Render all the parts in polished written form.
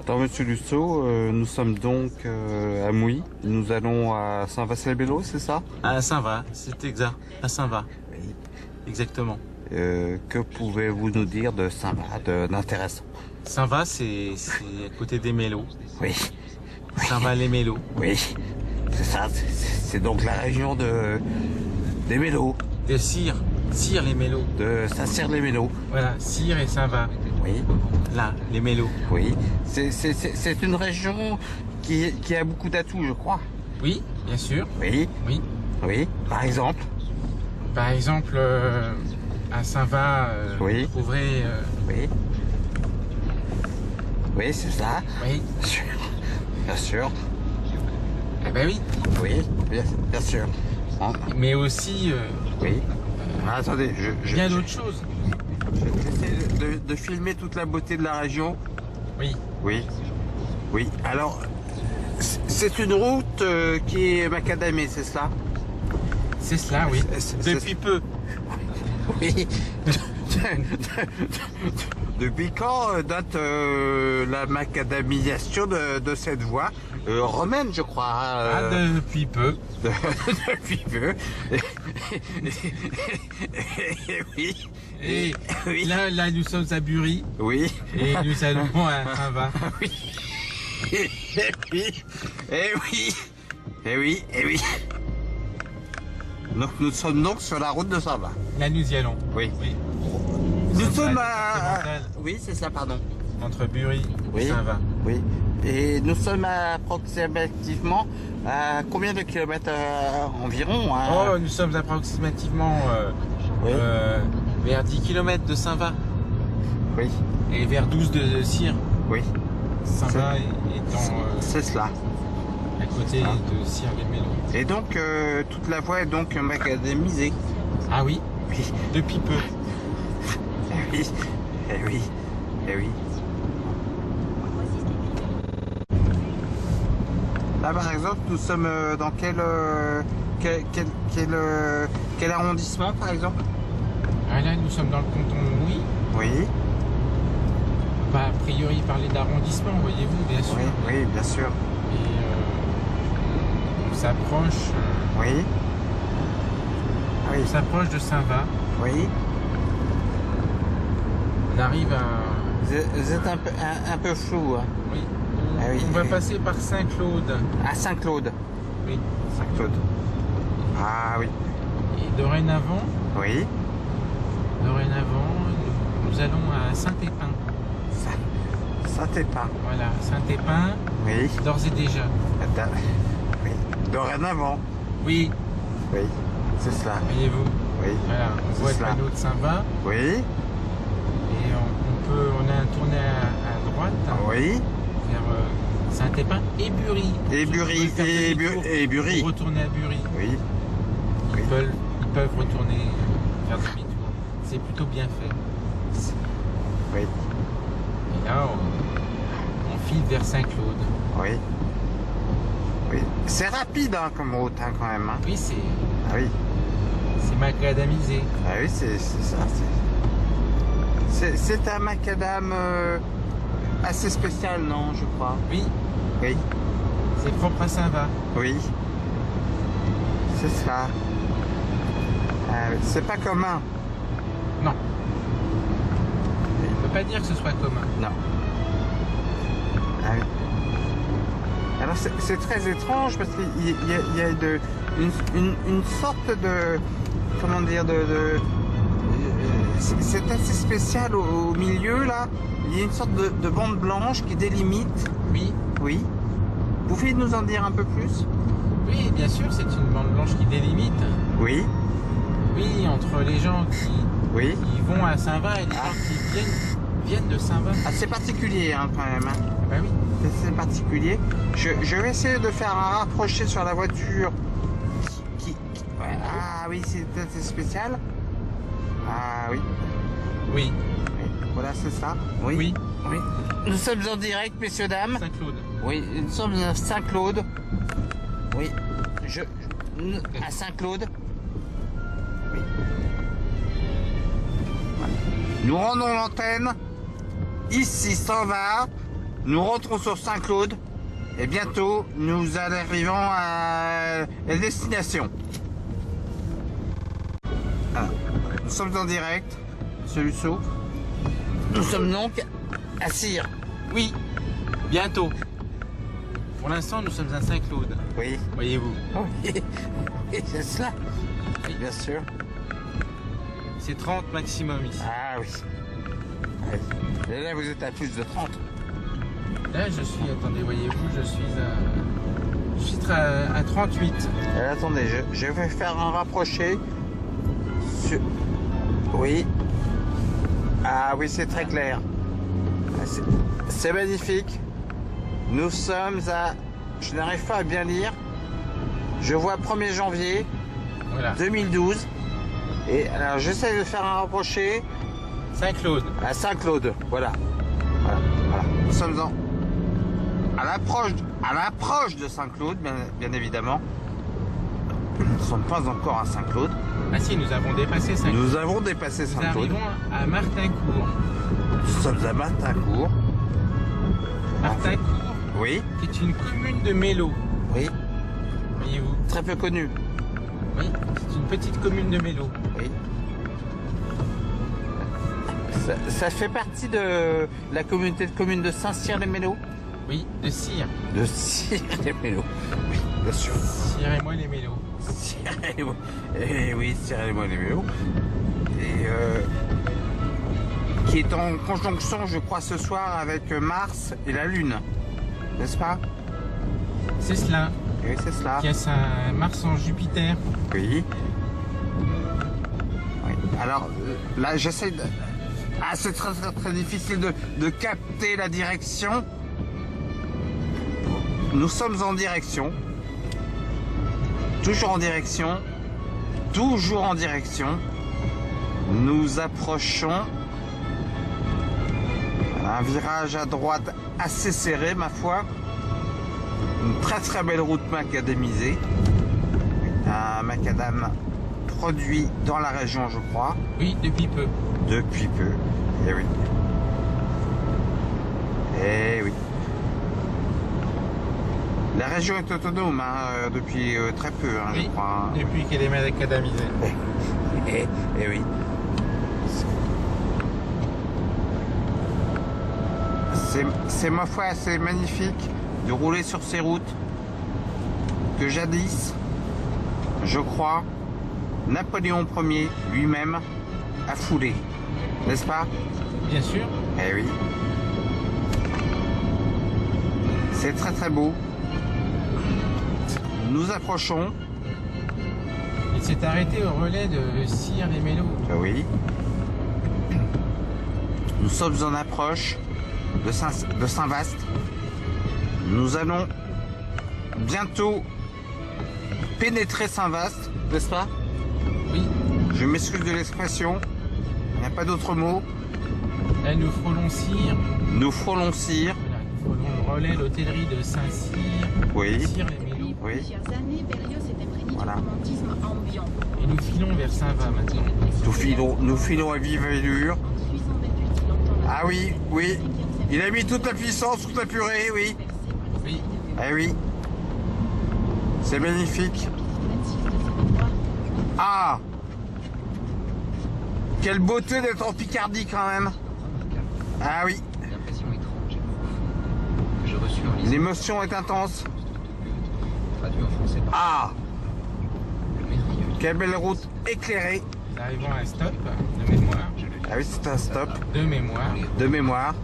Alors Monsieur Lusseau, nous sommes donc à Mouy. Nous allons à Saint-Vaast-les-Bello, c'est ça? À Saint-Va, c'est exact. À Saint-Va. Oui. Exactement. Que pouvez-vous nous dire de Saint-Va, d'intéressant? Saint-Va, c'est à côté des Mélos. Oui. Saint-Va-les-Mélos. Oui, c'est ça. C'est donc la région des Mélos, De Cire. Cire, les Mélos. de Saint-Cyr-les-Mélos. Voilà, Cire et Saint-Va. Oui. Là, les Mélos. Oui. C'est une région qui a beaucoup d'atouts, je crois. Oui, bien sûr. Oui. Oui. Oui. Par exemple. Par exemple, à Saint-Va, Oui. vous trouverez... Oui. Oui, c'est ça. oui. Bien sûr. Eh ben oui. Oui, bien sûr. Hein, Mais aussi, oui. Attendez, bien d'autres choses. j'essaie de filmer toute la beauté de la région. Oui. Oui. Oui. Alors, c'est une route qui est macadamée, c'est cela? C'est cela, oui. Depuis peu. Oui. Depuis quand date la macadamisation de cette voie romaine, je crois? Depuis peu. Depuis peu. Oui. Et Oui. là, nous sommes à Bury. Oui. Et nous allons à Saint-Va. Oui. Et oui. Et oui. Et oui. Et oui. Donc nous sommes donc sur la route de Saint-Va. Là, nous y allons. Oui. Oui. Nous sommes à... à... Oui, c'est ça, pardon. Entre Bury Oui. et Saint-Va. Oui. Et nous sommes approximativement à combien de kilomètres environ? Oh, nous sommes approximativement Oui. vers 10 km de Saint-Va. Oui. Et vers 12 de Cire. Oui. Saint-Va étant C'est cela. à côté de Cire-les-Mélos. Et donc, toute la voie est donc macadamisée. Ah oui, Oui. depuis peu. Oui. Eh oui. Eh oui. Là, par exemple, nous sommes dans quel arrondissement, par exemple? Ah là, nous sommes dans le canton de Mouy. Oui. Pas a priori parler d'arrondissement, voyez-vous, bien sûr. Oui, oui, bien sûr. Et on s'approche. Oui. Oui. On s'approche de Saint-Va. Oui. On arrive à. Vous êtes un peu flou. Hein. Oui. Ah oui. On va passer par Saint-Claude. À Saint-Claude. Oui. Saint-Claude. Ah oui. Et dorénavant, Oui. nous allons à Saint-Épin. Saint-Épin. Voilà, Saint-Épin, Oui. d'ores et déjà. Oui. Dorénavant. Oui, Oui. C'est cela. voyez-vous. Oui. Voilà, on C'est voit le cela. panneau de Saint-Va Oui. et on a un tourné à droite Oui. vers Saint-Épin et Bury. Et Bury. Vous pouvez faire demi-tour Et Bury. pour retourner à Bury. Oui. Ils peuvent retourner faire demi-tour. C'est plutôt bien fait. Oui. Et là, on file vers Saint-Claude. Oui. Oui. C'est rapide hein, comme route hein, quand même. Hein. Oui, Ah oui. c'est macadamisé. Ah oui, c'est ça. C'est un macadam assez spécial, non, je crois. Oui, Oui. c'est propre à Saint-Va. Oui. C'est ça. Ah oui. C'est pas commun. Non. On ne peut pas dire que ce soit commun. Non. Ah oui. Alors c'est très étrange parce qu'il y a une sorte de... Comment dire c'est assez spécial au milieu là. Il y a une sorte de bande blanche qui délimite. Oui, Oui. Vous pouvez nous en dire un peu plus? oui, bien sûr, c'est une bande blanche qui délimite. Oui. Oui, entre les gens Oui. qui vont à Saint-Va et les gens qui viennent de Saint-Va. Ah, c'est particulier hein, quand même. Hein. Ah bah oui. C'est particulier. Je vais essayer de faire un rapproché sur la voiture. Ouais, ah oui, c'est assez spécial. Ah oui. Oui, Oui. Voilà, c'est ça. Oui. oui, Oui. Nous sommes en direct, messieurs, dames. Saint-Claude. Oui, nous sommes à Saint-Claude. Oui. À Saint-Claude. Oui. Voilà. Nous rendons l'antenne. Ici, s'en va. nous rentrons sur Saint-Claude et bientôt nous arrivons à la destination. Alors, nous sommes en direct, Monsieur Lusso. Nous sommes donc à Cire. Oui, bientôt. Pour l'instant, nous sommes à Saint-Claude. Oui. Voyez-vous. Oui, c'est cela. Oui, bien sûr. C'est 30 maximum ici. Ah oui. Oui. Et là, vous êtes à plus de 30. Là, je suis, attendez, voyez-vous, je suis à 38. Attendez, je vais faire un rapproché. Oui. Ah oui, c'est très clair. C'est magnifique. Nous sommes à... Je n'arrive pas à bien lire. Je vois 1er janvier Voilà. 2012. Et alors, j'essaie de faire un rapproché Saint-Claude. à Saint-Claude. Voilà. Voilà. Nous sommes à l'approche de Saint-Claude, bien évidemment. Nous ne sommes pas encore à Saint-Claude. Ah si, nous avons dépassé Saint-Claude. Nous avons dépassé Nous Saint-Claude. arrivons à Martincourt. Nous sommes à Martincourt. Martincourt, Oui, qui est une commune de Mélo. oui, Voyez-vous. très peu connu. Oui, c'est une petite commune de Mélo. Oui. Ça fait partie de la communauté de communes de Saint-Cyr-les-Mélos. Oui, de Cire. De Cyr-les-Mélos. Oui, bien sûr. Cire et moi les Mélos. Cyr-les-Mélos. Eh oui, Cyr-les-Mélos. Et qui est en conjonction, je crois, ce soir avec Mars et la Lune. N'est-ce pas? C'est cela. Oui, c'est cela. Qui a sa Mars en Jupiter. Oui. Oui. Alors, là, j'essaie de... Ah, c'est très difficile de capter la direction. Nous sommes en direction. Toujours en direction. Toujours en direction. Nous approchons. Un virage à droite assez serré, ma foi. Une très belle route macadamisée. Un macadam produit dans la région, je crois. Oui, depuis peu. Depuis peu. Eh oui. Eh oui. La région est autonome depuis très peu, Oui, je crois. depuis qu'elle est macadamisée. Eh oui. C'est ma foi assez magnifique de rouler sur ces routes que jadis, je crois, Napoléon Ier lui-même a foulé. N'est-ce pas? Bien sûr. Eh oui. C'est très beau. Nous approchons. Il s'est arrêté au relais de Cire les Mélos. Oui. Nous sommes en approche de Saint-Vaast. Nous allons bientôt pénétrer Saint-Vaast, n'est-ce pas? Oui. Je m'excuse de l'expression. Il n'y a pas d'autre mot. Là, nous frôlons Cire. Nous frôlons Cire. Voilà, nous frôlons le relais, l'hôtellerie de Saint-Cyr. Oui. Cire les Mélos. Oui. Plusieurs années, Berlioz s'est imprégné Voilà. du romantisme ambiant. Et nous filons vers Saint-Va maintenant. Nous filons à vive allure. En suivant depuis si longtemps la Ah oui, oui. Il a mis toute la puissance, toute la purée, oui. Oui. Eh oui. C'est magnifique. 26 de ses mémoires. Ah! Quelle beauté d'être en Picardie quand même. Ah oui. L'impression étrange que j'ai reçue en lisant L'émotion est intense. traduit en français par Ah! le merveilleux. Quelle belle route éclairée. Nous arrivons à un stop de mémoire. Ah oui, c'est un stop De mémoire. de mémoire.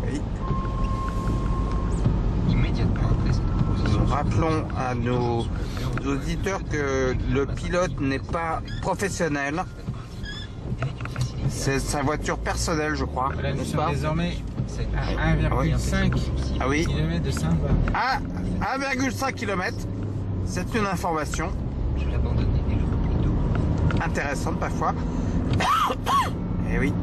Oui. Immédiatement après cette proposition. Nous rappelons à nos auditeurs que le pilote n'est pas professionnel. C'est sa voiture personnelle, je crois. Voilà, nous N'est-ce sommes pas? désormais à 1,5 Ah oui. km de Saint-Va. À 1,5 km. C'est une information Je l'abandonnais et le repris d'eau. intéressante parfois. Eh oui.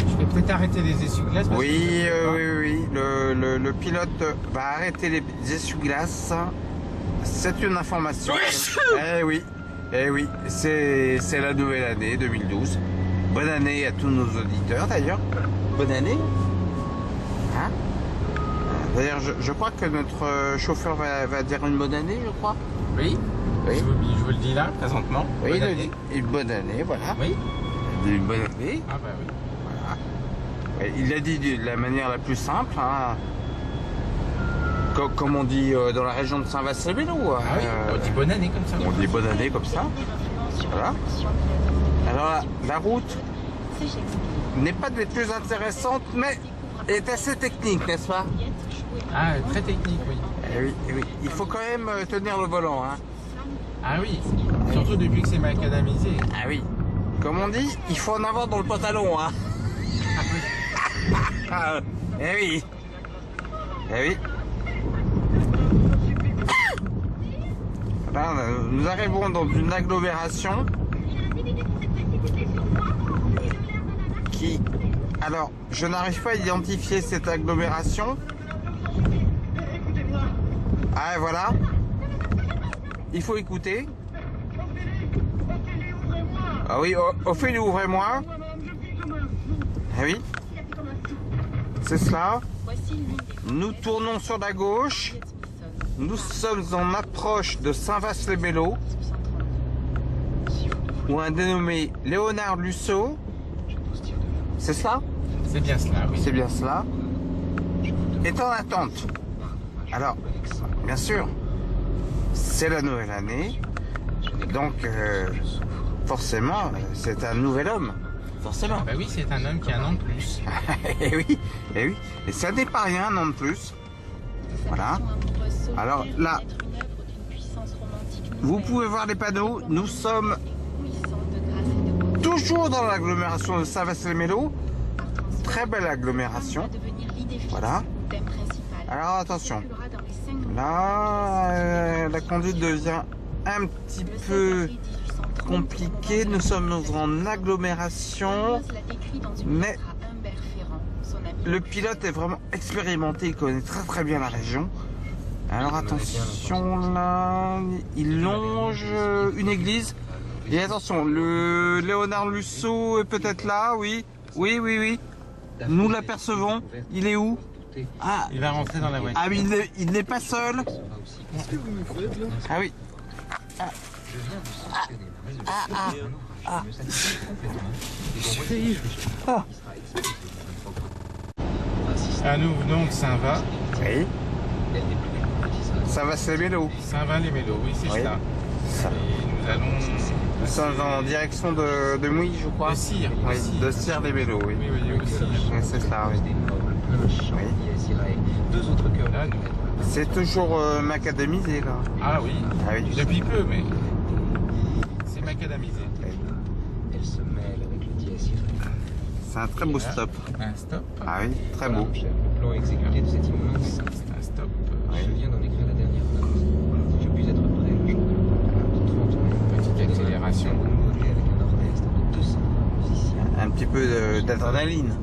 Je vais peut-être arrêter les essuie-glaces. parce Oui, que oui. Le pilote va arrêter les essuie-glaces. C'est une information. Eh oui. Eh oui. C'est la nouvelle année 2012. Bonne année à tous nos auditeurs d'ailleurs. Bonne année. Hein? D'ailleurs, je crois que notre chauffeur va dire une bonne année, je crois. Oui. Oui. Je vous le dis là, présentement. Oui, Bonne il a année. dit une bonne année, voilà. Oui. Il a dit une bonne année. Ah bah oui. Voilà. Et il l'a dit de la manière la plus simple, hein. Comme on dit dans la région de Saint-Vaast-les-Mélos. Ah oui, on dit bonne année comme ça. On dit bonne année comme ça. Voilà. Alors la route n'est pas des plus intéressantes, mais est assez technique, n'est-ce pas? Ah, très technique, oui. Oui, oui. Il faut quand même tenir le volant. Hein. Ah oui, surtout depuis que c'est macadamisé. Ah oui. Comme on dit, il faut en avoir dans le pantalon. Hein. Ah, eh oui. Eh oui. Là, nous arrivons dans une agglomération qui... Alors, je n'arrive pas à identifier cette agglomération. Ah, voilà. Il faut écouter. Ah oui, Ophélie, ouvrez-moi. Ah oui. C'est cela. Nous tournons sur la gauche. Nous sommes en approche de Saint-Vaast-les-Mélos, où un dénommé Léonard Lusso. C'est ça? C'est bien cela, oui. C'est bien cela. Est en attente. Alors, bien sûr, c'est la nouvelle année. Donc, forcément, c'est un nouvel homme. Forcément. Ah bah oui, c'est un homme qui a un an de plus. Et oui, et oui. Et ça n'est pas rien, un an de plus. Voilà. Alors là, vous pouvez voir les panneaux. Nous sommes toujours dans l'agglomération de Saint-Vaast-les-Mélos. Très belle agglomération. Voilà. Alors attention. Là, la conduite devient un petit peu compliquée. Nous sommes en agglomération. Mais le pilote est vraiment expérimenté. Il connaît très très bien la région. Alors attention, là, il longe une église. Et attention, le Léonard Lusso est peut-être là, oui. Oui, oui, oui. Nous l'apercevons. Il est où? Ah, Il va rentrer dans la voiture. ah oui, il n'est pas seul. Ah oui. Ah, nous venons de Saint-Va. Oui. Saint-Vaast-les-Mélos. Saint-Va-les-Mélos, oui, c'est Oui. cela. Ça. Et nous allons... Nous sommes en direction de Mouilly, je crois. De Cire. Oui, de de Cire-les-Mélos, oui. Oui, oui, aussi. Oui, c'est ça, oui. Deux autres cœurs. Là, nous... C'est toujours macadamisé, là. Ah oui. Ah oui. Depuis peu, mais... C'est macadamisé. Elle se mêle avec le dièse ciré. C'est un très beau stop. Un stop. Ah oui, très beau. Le plan exécuté de cette immense. C'est un stop. Je viens d'en écrire la dernière note. Je puis être prêt le jour de 30 mai. Petite accélération. Modulé avec un orchestre de 200 musiciens. Un petit peu d'adrénaline.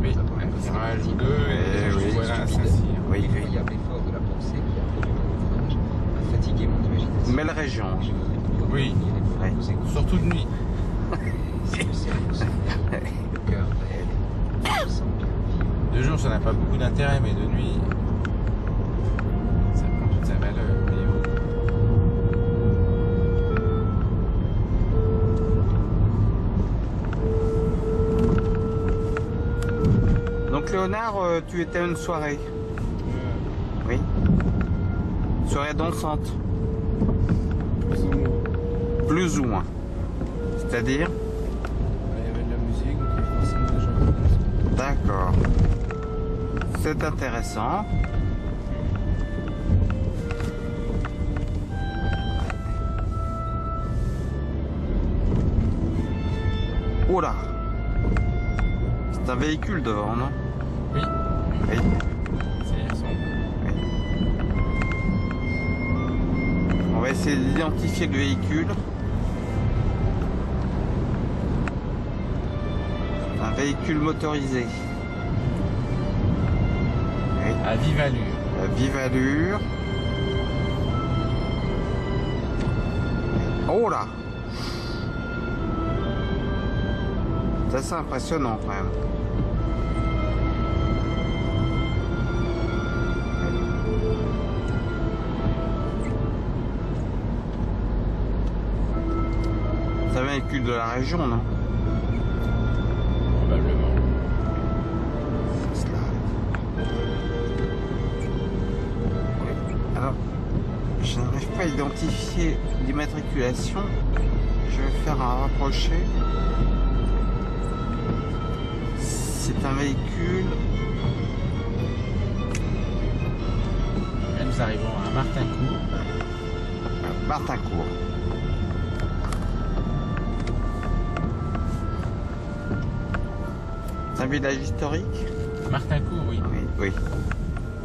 Oui, un virage ou deux et oui. voilà à Saint-Cyr. Oui, oui. L'incroyable effort de la pensée qui a produit mon ouvrage a fatigué mon imagination. Une belle région. Je voudrais pouvoir Oui. devenir les fois Oui. vous écouter. Surtout de nuit. Si le cerveau se réveille, le cœur réel, je sens bien vivre. De jour, ça n'a pas beaucoup d'intérêt, mais de nuit, ça prend toute sa valeur. voyez-vous. Donc Léonard, tu étais à une soirée. Oui. Soirée dansante. Plus ou moins. C'est-à-dire? Il y avait de la musique, donc il y a forcément des gens qui dansent. D'accord. C'est intéressant. Oh là! C'est un véhicule devant, non? Oui, Oui. c'est son. On va essayer d'identifier le véhicule. Un véhicule motorisé. Oui. À vive allure. À vive allure. Oh là! C'est assez impressionnant quand même. véhicule de la région, non? Probablement. C'est cela. Oui. Alors, je n'arrive pas à identifier l'immatriculation. Je vais faire un rapproché. C'est un véhicule. Là, nous arrivons à Martincourt. Martincourt. C'est un village historique? Martincourt, oui. Oui, oui.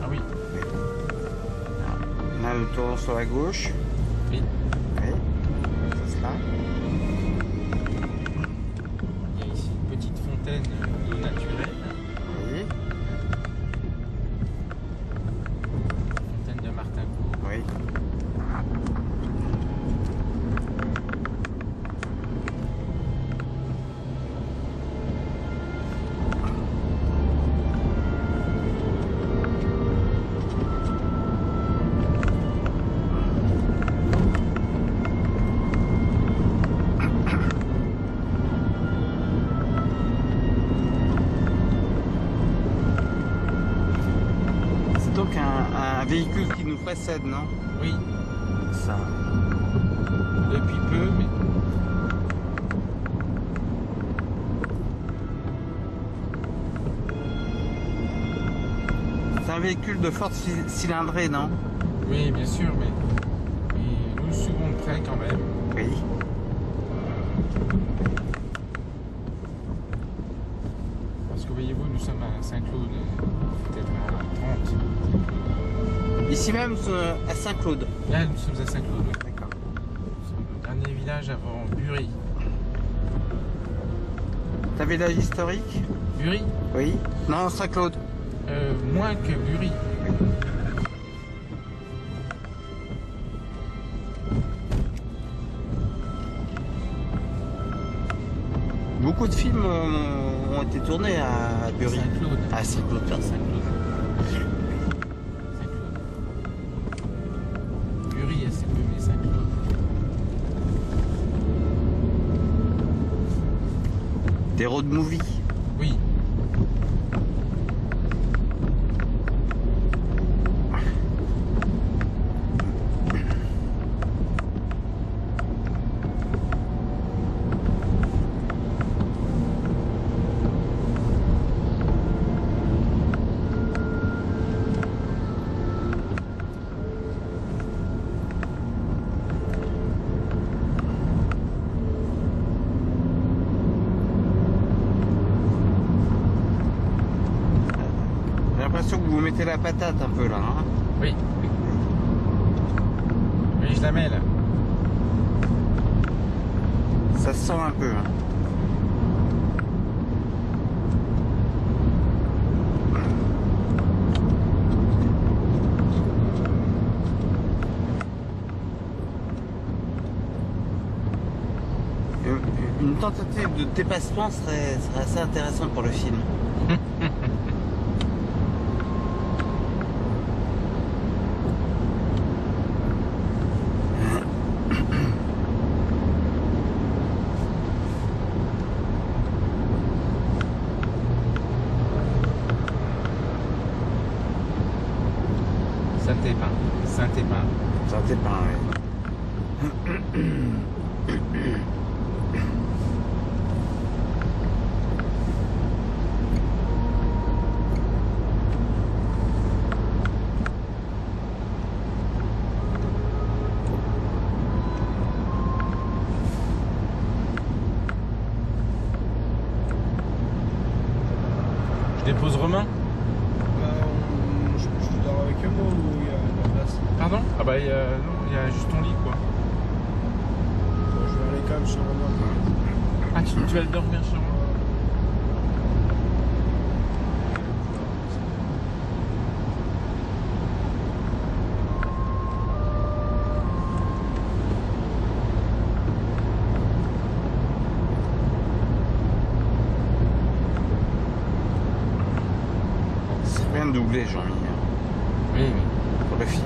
Ah oui. Là, nous tournons sur la gauche. Oui. Oui. C'est cela. Il y a ici une petite fontaine d'eau naturelle. Oui. Fontaine de Martincourt. Oui. C'est donc un véhicule qui nous précède, non? Oui, Ça. depuis peu, mais C'est un véhicule de forte cylindrée, non? oui, bien sûr, mais nous suivons de près quand même. Oui. Parce que voyez-vous, nous sommes à Saint-Claude, peut-être à 30. Ici même à Saint-Claude. Là, nous sommes à Saint-Claude, oui. D'accord. Nous sommes au dernier village avant Bury. C'est un village historique? Bury Oui. Non, Saint-Claude. Moins que Bury. Beaucoup de films ont été tournés à Bury. Saint-Claude. À Saint-Claude, pardon. Saint-Claude. Bury, assez peu, mais Saint-Claude. Des road movies. Oui. J'ai l'impression que vous mettez la patate un peu là. Hein? Oui. Oui, je la mets là. Ça se sent un peu. Hein? Une tentative de dépassement serait assez intéressante pour le film. Saint-Épin. Saint-Épin. Ça t'est pas, ouais. Je dépose Romain. Je dors avec eux, moi, ou il y a de la place? Pardon? Ah bah non, il y a juste ton lit quoi. Je vais aller quand même chez Romain. Ah tu vas le dormir chez moi. C'est bien de doubler, Jean-Mi, Oui, oui. pour le film.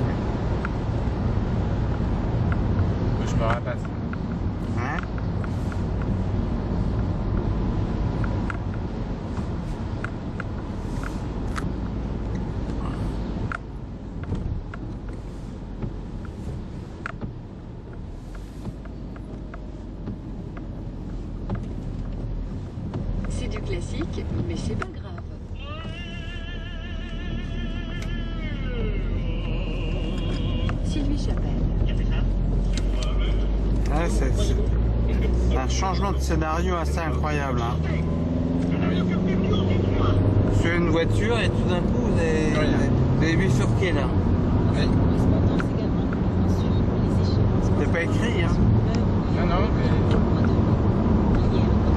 Je me rapasse. Hein? trafic, mais c'est pas grave. Sylvie Chapelle. Ouais, c'est un changement de scénario assez incroyable. Hein. Sur une voiture et tout d'un coup, vous avez vu sur qui là? Oui. Correspondance également que l'on va suivre les échéances. C'est pas écrit, hein? Non, non, mais...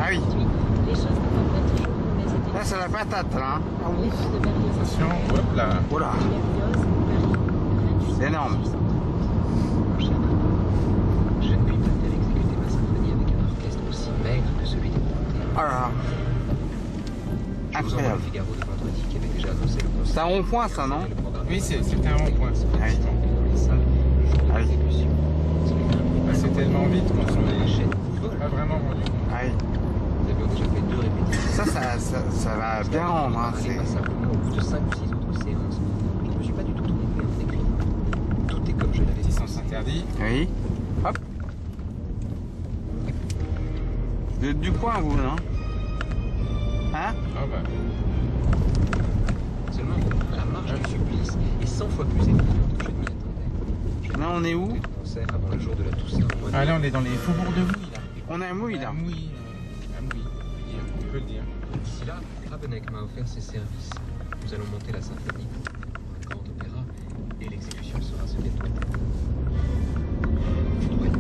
Ah oui. Les choses ne vont pas toujours comme elles étaient. Là, c'est la patate là. Hein. Ah oui. Les filles de Berlioz. Attention, hop là. Voilà. Berlioz, Paris, C'est énorme. 1830. Cher maman, je ne puis pas exécuter ma symphonie avec un orchestre aussi maigre que celui des Pontés. Oh là là. Je vous envoie Incroyable. le Figaro de vendredi qui avait déjà annoncé le concert. C'est un rond-point ça, non? Oui, c'était un rond-point. Ah oui. Dans les salles, le jour de Ah oui. l'exécution. Celui d'un Passé tellement vite qu'on s'en les chaînes. est pas vraiment rendu compte. Ah oui. Nous avions déjà fait 2 répétitions. Ça va bien rendre. Hein. Allez, pas simplement au bout de 5 ou 6 autres séances. Je ne me suis pas du tout trompé en écrivant. Tout est comme je l'avais dit. Licence interdit. Oui. Hop. Vous êtes du coin, vous, non? Hein? Ah bah. Seulement, la marche du supplice est 100 fois plus évidente que je ne m'y attendais. Là, on est où? Le concert avant le jour de la Toussaint au mois de Ah là, on est dans les faubourgs de Mouille, là. On est à Mouille, là. À Mouille, on peut le dire. D'ici là, Rabeneck m'a offert ses services. Nous allons monter la symphonie pour un grand opéra et l'exécution sera ce qu'elle doit être. Je dois y aller.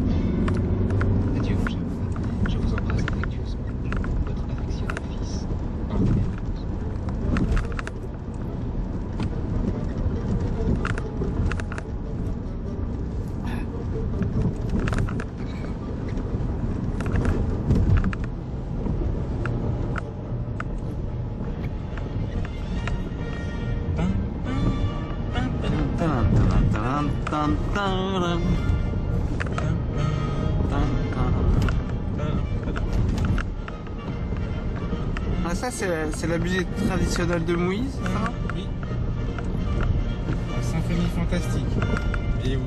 Adieu, mon cher papa. Je vous embrasse affectueusement. Votre affectionné fils, Henri Berlioz. Ah, ça, c'est la musique traditionnelle de Mouille, c'est ça? Oui. La symphonie fantastique. Et où?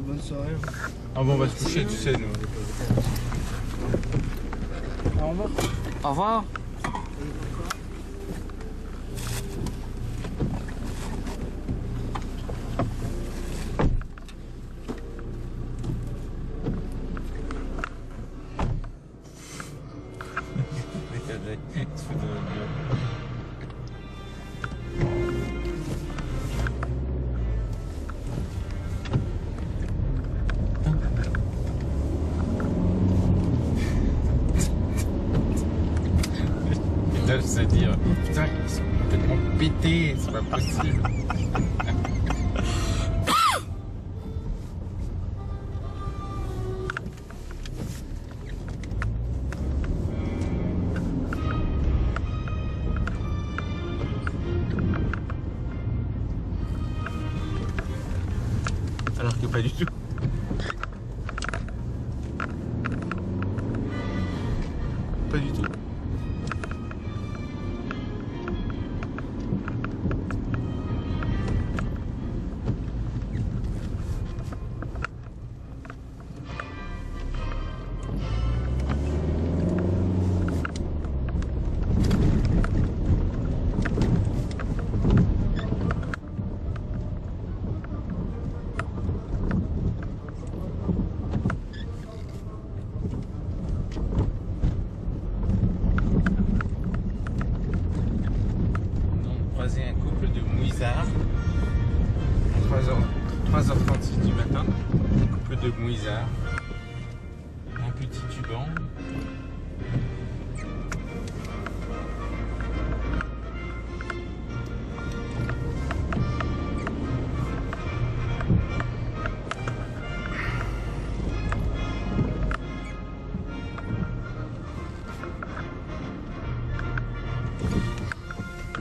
Bonne soirée. Ah bon, on va se coucher, tu sais, nous. Au revoir. Au revoir. Ils doivent se dire, putain, ils sont complètement pétés, c'est pas possible. Alors que pas du tout. Pas du tout. Croisé un couple de mouisards à 3h36 du matin. Un couple de mouisards. Un petit tuban.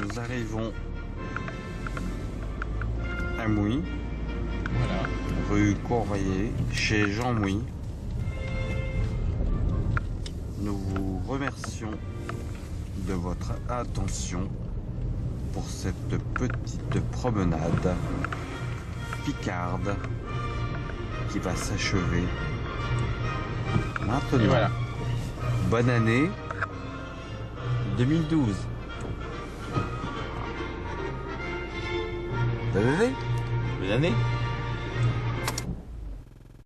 Nous arrivons à Mouille, Voilà. rue Courvoyer, chez Jean Mouille. Nous vous remercions de votre attention pour cette petite promenade picarde qui va s'achever maintenant. Et voilà. Bonne année 2012. Bonne année. Bonne année.